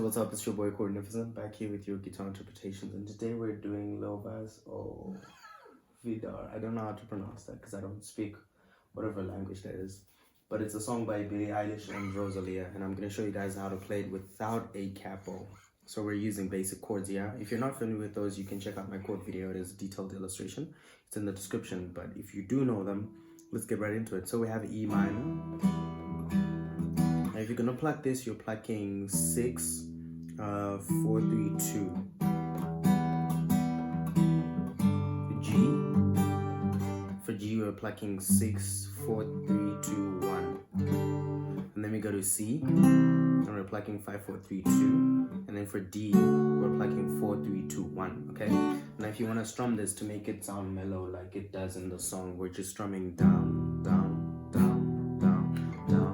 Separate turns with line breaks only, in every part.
what's up? It's your boy Magnificent back here with your guitar interpretations, and today we're doing Vas A Olvidar. I don't know how to pronounce that because I don't speak whatever language that is, but it's a song by Billie Eilish and ROSALÍA, and I'm going to show you guys how to play it without a capo. So we're using basic chords here. If you're not familiar with those, you can check out my chord video. It is a detailed illustration. It's in the description, but if you do know them, let's get right into it. So we have E minor. Now if you're gonna pluck this, you're plucking 6, 4, 3, 2. G. For G, we're plucking 6, 4, 3, 2, 1. And then we go to C, and we're plucking 5, 4, 3, 2. And then for D, we're plucking 4, 3, 2, 1. Okay. Now if you want to strum this to make it sound mellow like it does in the song, we're just strumming down, down, down, down, down.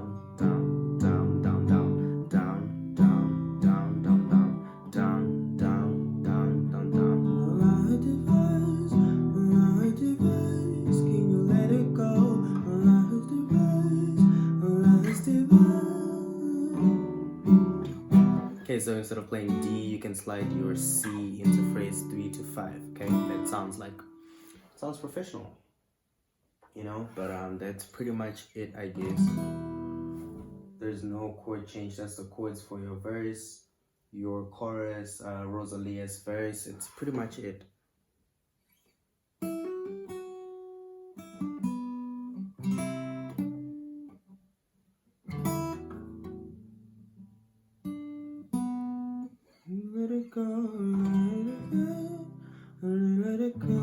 Okay, so instead of playing D, you can slide your C into phrase 3 to 5. Okay, that sounds professional, you know. But that's pretty much it, I guess. There's no chord change. That's the chords for your verse, your chorus, ROSALÍA's verse. It's pretty much it. Let it go, let it go, let it go,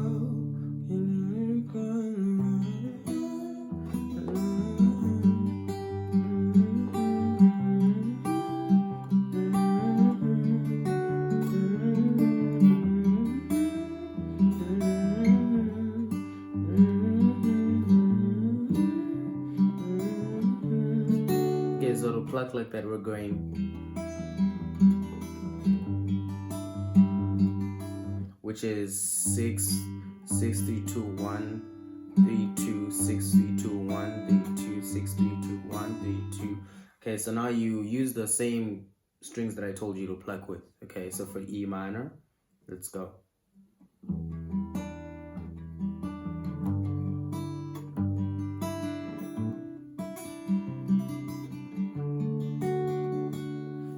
Okay, so to pluck like that, we're going, which is 6, 6, 3, 2, 1, 3, 2, 6, 3, 2, 1, 3, 2, 6, 3, 2, 1, 3, 2. Okay, so now you use the same strings that I told you to pluck with. Okay, so for E minor, let's go.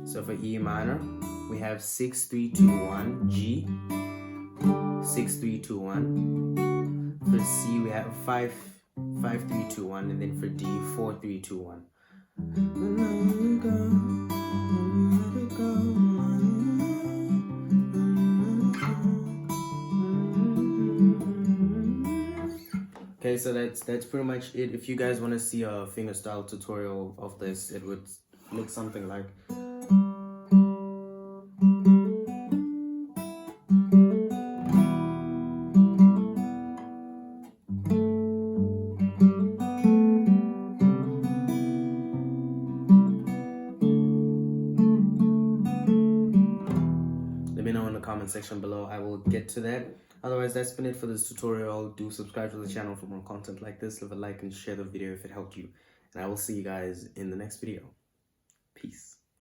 So for E minor, we have 6, 3, 2, 1, G. 6, 3, 2, 1. For C, we have 5, 5, 3, 2, 1. And then for D, 4, 3, 2, 1. Okay, so that's pretty much it. If you guys want to see a fingerstyle tutorial of this, it would look something like. Let me know in the comment section below. I will get to that. Otherwise, that's been it for this tutorial. Do subscribe to the channel for more content like this. Leave a like and share the video if it helped you. And I will see you guys in the next video. Peace.